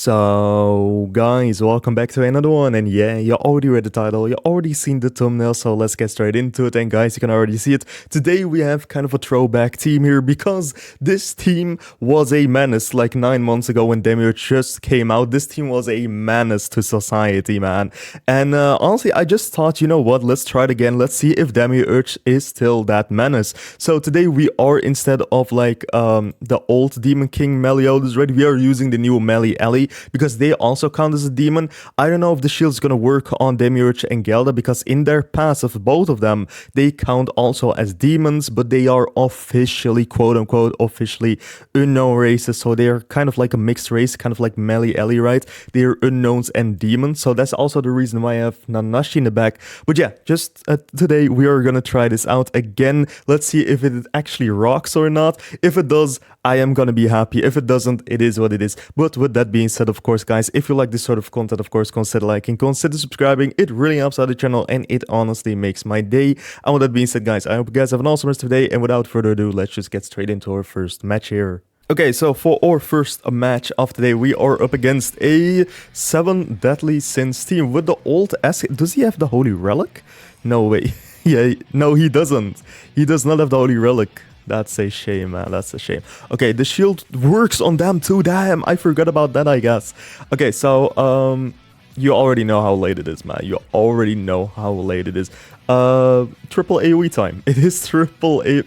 So, guys, welcome back to another one, and yeah, you already read the title, you already seen the thumbnail, so let's get straight into it, and guys, you can already see it. Today we have kind of a throwback team here, because this team was a menace, like 9 months ago when Demiurge just came out. This team was a menace to society, man, and honestly, I just thought, you know what, let's try it again, let's see if Demiurge is still that menace. So today we are, instead of like the old Demon King Meliodas, right, we are using the new Meli Ellie, because they also count as a demon. I don't know if the shield's gonna work on Demiurge and Gelda, because in their passive, both of them, they count also as demons, but they are officially, quote-unquote, officially unknown races, so they are kind of like a mixed race, kind of like Meli Ellie, right? They are unknowns and demons, so that's also the reason why I have Nanashi in the back. But yeah, just today we are gonna try this out again. Let's see if it actually rocks or not. If it does, I am gonna be happy. If it doesn't, it is what it is. But with that being said, of course, guys, if you like this sort of content, of course, consider liking, consider subscribing. It really helps out the channel, and it honestly makes my day. And with that being said, guys, I hope you guys have an awesome rest of the day, and without further ado, let's just get straight into our first match here. Okay, so for our first match of today, we are up against a 7 Deadly Sins team with the old S. Does he have the Holy Relic? No way. Yeah, no, he doesn't. He does not have the Holy Relic. That's a shame, man. That's a shame. Okay, the shield works on them too. Damn, I forgot about that, I guess. Okay, so, you already know how late it is, man. You already know how late it is. Triple AoE time. It is triple A...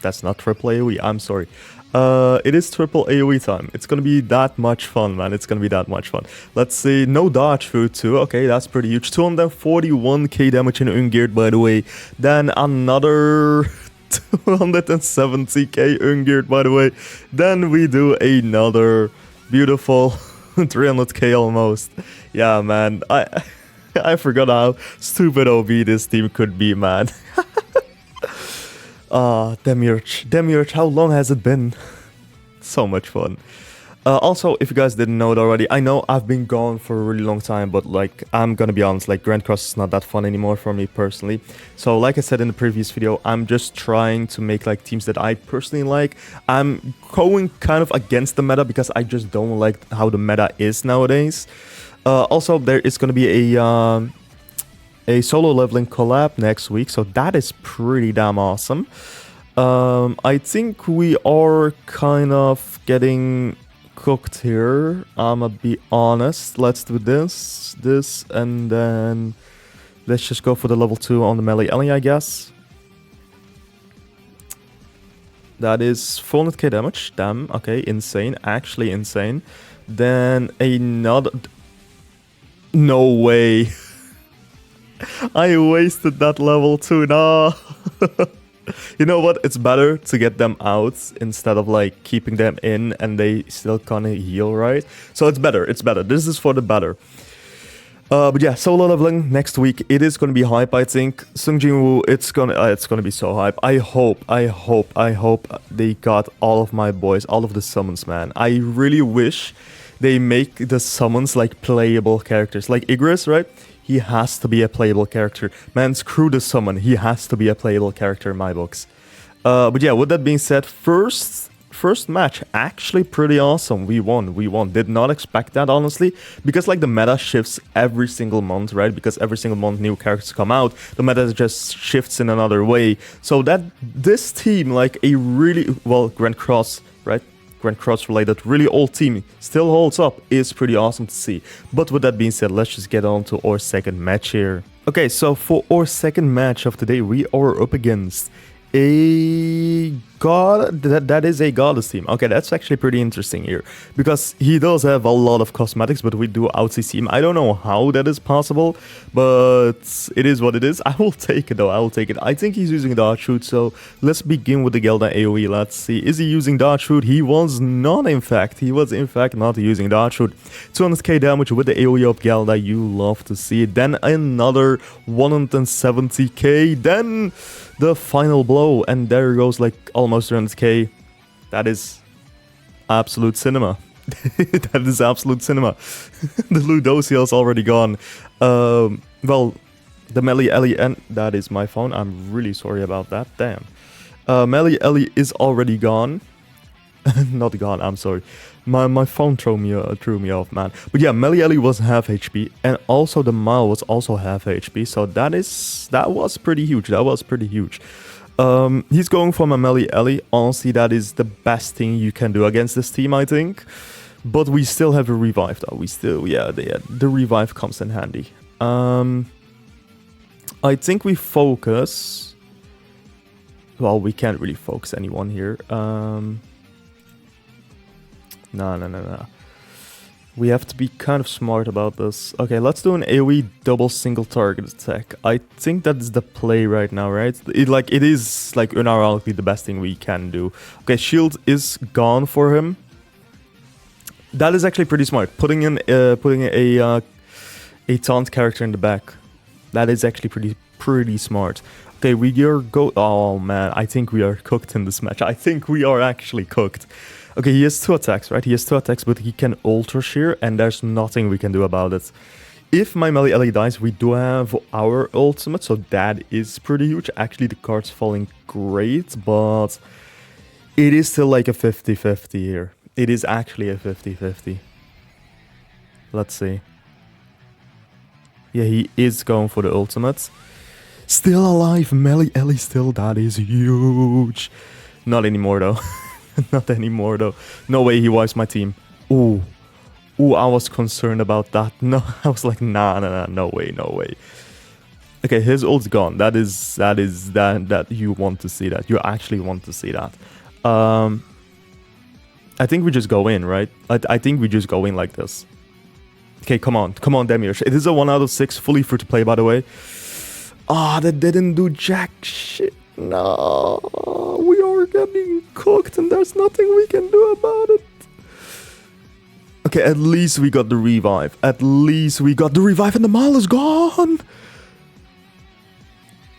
That's not triple AoE, I'm sorry. It is triple AoE time. It's gonna be that much fun, man. It's gonna be that much fun. Let's see. No dodge food too. Okay, that's pretty huge. 241k damage in ungeared, by the way. Then another 270k ungeared, by the way. Then we do another beautiful 300k almost. Yeah, man. I forgot how stupid OB this team could be, man. Demiurge. Demiurge, how long has it been? So much fun. Also, if you guys didn't know it already, I know I've been gone for a really long time, but like, I'm gonna be honest, like, Grand Cross is not that fun anymore for me personally. So like I said in the previous video, I'm just trying to make like teams that I personally like. I'm going kind of against the meta because I just don't like how the meta is nowadays. Also, there is gonna be a solo leveling collab next week, so that is pretty damn awesome. I think we are kind of getting cooked here. I'ma be honest. Let's do this, and then let's just go for the level 2 on the Meli Ellie, I guess. That is 400k damage. Damn, okay, insane, actually insane. Then another... No way. I wasted that level 2, no. You know what? It's better to get them out instead of like keeping them in and they still kind of heal, right? So it's better. It's better. This is for the better. But yeah, solo leveling next week. It is gonna be hype, I think. Sung Jinwoo, it's gonna be so hype. I hope they got all of my boys, all of the summons, man. I really wish they make the summons like playable characters, like Igris, right? He has to be a playable character. Man, screw the summon. He has to be a playable character in my books. But yeah, with that being said, first match, actually pretty awesome. We won. Did not expect that, honestly. Because like the meta shifts every single month, right? Because every single month new characters come out. The meta just shifts in another way. So that this team, like a really, well, Grand Cross, right? Grand Cross related, really old team still holds up, is pretty awesome to see. But with that being said, let's just get on to our second match here. Okay, so for our second match of today, we are up against a god, that is a goddess team. Okay, that's actually pretty interesting here, because he does have a lot of cosmetics, but we do out-CC him. I don't know how that is possible, but it is what it is. I will take it though, I will take it. I think he's using dodge shoot, so let's begin with the Gelda AoE. Let's see, is he using dodge shoot? He was not, in fact. He was in fact not using dodge shoot. 200k damage with the AoE of Gelda, you love to see it. Then another 170k, then the final blow, and there goes like almost 300k. That is absolute cinema. That is absolute cinema. The Ludosia is already gone. Well, the Meli Ellie, and that is my phone. I'm really sorry about that. Damn. Meli Ellie is already gone. Not gone, I'm sorry. My phone threw me off, man. But yeah, Melly Ellie was half HP, and also the Mile was also half HP. So that was pretty huge. That was pretty huge. He's going for my Melly Ellie. Honestly, that is the best thing you can do against this team, I think. But we still have a revive, though. We still, yeah, the revive comes in handy. I think we focus. Well, we can't really focus anyone here. No. We have to be kind of smart about this. Okay, let's do an AoE double single target attack. I think that's the play right now, right? It is like unironically the best thing we can do. Okay, shield is gone for him. That is actually pretty smart. Putting in a taunt character in the back. That is actually pretty smart. Okay, we are oh man, I think we are cooked in this match. I think we are actually cooked. Okay, he has 2 attacks, right? He has 2 attacks, but he can Ultra Shear, and there's nothing we can do about it. If my Melly Ellie dies, we do have our ultimate, so that is pretty huge. Actually, the card's falling great, but it is still like a 50-50 here. It is actually a 50-50. Let's see. Yeah, he is going for the ultimate. Still alive, Melly Ellie still, that is huge. Not anymore though. Not anymore though. No way he wipes my team. Ooh, I was concerned about that. No, I was like, nah, no way. Okay, his ult's gone. That you want to see that. You actually want to see that. I think we just go in, right? I think we just go in like this. Okay, come on, Demiurge. It is a 1 out of 6, fully free to play, by the way. Ah, that didn't do jack shit. No, we are getting cooked and there's nothing we can do about it. Okay, at least we got the revive. At least we got the revive and the Mile is gone.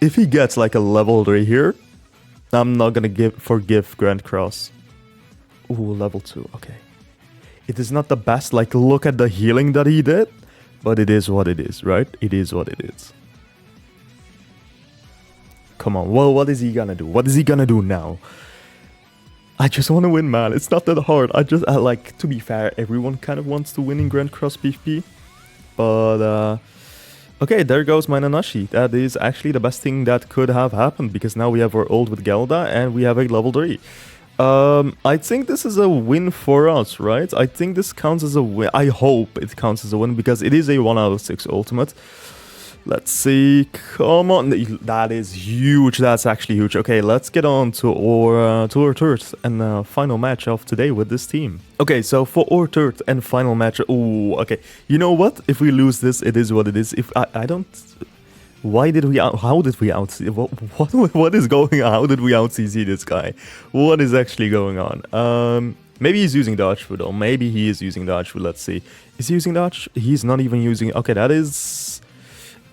If he gets like a level 3 here, I'm not gonna forgive Grand Cross. Ooh, level 2, okay. It is not the best, like look at the healing that he did, but it is what it is, right? It is what it is. Come on, well, what is he gonna do? What is he gonna do now? I just want to win, man. It's not that hard. I like, to be fair, everyone kind of wants to win in Grand Cross PvP. But, okay, there goes my Nanashi. That is actually the best thing that could have happened, because now we have our ult with Gelda and we have a level 3. I think this is a win for us, right? I think this counts as a win. I hope it counts as a win, because it is a 1 out of 6 ultimate. Let's see. Come on. That is huge. That's actually huge. Okay, let's get on to our third and final match of today with this team. Okay, so for our third and final match. Ooh, okay. You know what? If we lose this, it is what it is. If I don't... Why did we how did we out... What is going on? How did we out-CC this guy? What is actually going on? Maybe he's using dodge food, though. Maybe he is using dodge food. Let's see. Is he using dodge? He's not even using... Okay, that is...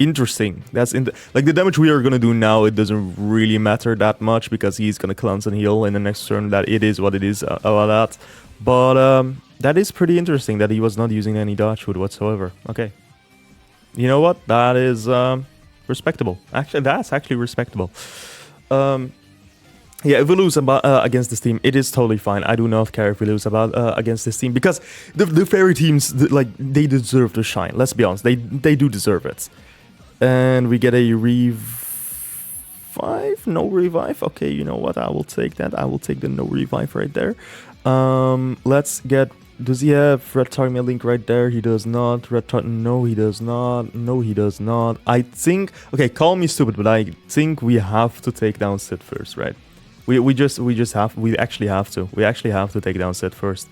interesting. That's like the damage we are gonna do now. It doesn't really matter that much because he's gonna cleanse and heal in the next turn. That it is what it is about that. But that is pretty interesting that he was not using any dodge food whatsoever. Okay, you know what? That is respectable. Actually, that's actually respectable. Yeah, if we lose against this team, it is totally fine. I do not care if we lose against this team, because the fairy teams, like, they deserve to shine. Let's be honest, they do deserve it. And we get a revive? No revive? Okay, you know what? I will take that. I will take the no revive right there. Let's get... Does he have Red Target Link right there? He does not. Red Target... No, he does not. No, he does not. I think... Okay, call me stupid, but I think we have to take down Sid first, right? We actually have to. We actually have to take down Sid first.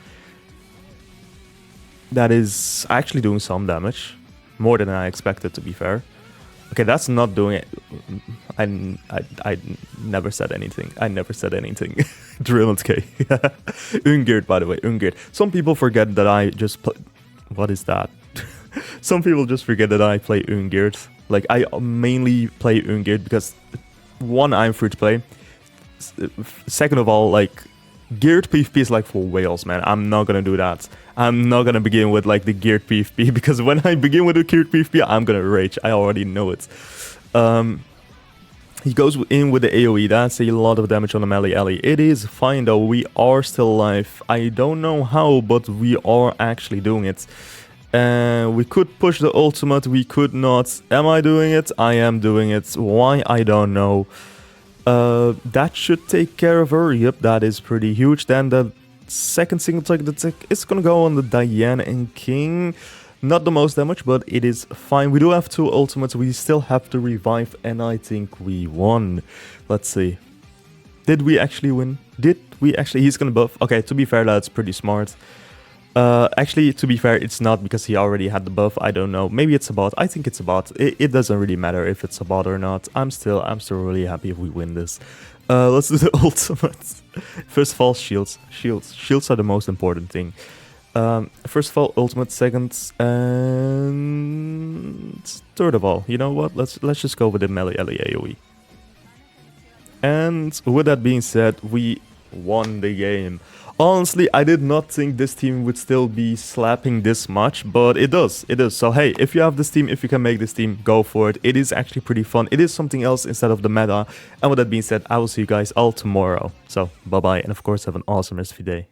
That is actually doing some damage. More than I expected, to be fair. Okay, that's not doing it. I never said anything. I never said anything. Drilled K. Ungert, by the way. Ungert. Some people forget that I just play... What is that? Some people just forget that I play Ungert. Like, I mainly play Ungert because... One, I'm free to play. Second of all, like... Geared PvP is like for whales, man. I'm not gonna do that. I'm not gonna begin with like the geared PvP, because when I begin with the geared PvP, I'm gonna rage. I already know it. He goes in with the AoE. That's a lot of damage on the melee alley. It is fine though. We are still alive. I don't know how, but we are actually doing it. And we could push the ultimate. We could not. Am I doing it? I am doing it. Why? I don't know. That should take care of her. Yep, that is pretty huge. Then the second single target attack is gonna go on the Diana and King. Not the most damage, but it is fine. We do have 2 ultimates. We still have to revive, and I think we won. Let's see. Did we actually win? Did we actually? He's gonna buff. Okay, to be fair, that's pretty smart. Actually, to be fair, it's not because he already had the buff. I don't know. Maybe it's a bot. I think it's a bot. It doesn't really matter if it's a bot or not. I'm still really happy if we win this. Let's do the ultimates. First of all, shields. Shields are the most important thing. First of all, ultimate. Second, and third of all, you know what? Let's just go with the melee AoE. And with that being said, we won the game. Honestly, I did not think this team would still be slapping this much, but it does. It is. So hey, if you have this team, if you can make this team, go for it. It is actually pretty fun. It is something else instead of the meta. And with that being said, I will see you guys all tomorrow. So bye bye, and of course have an awesome rest of your day.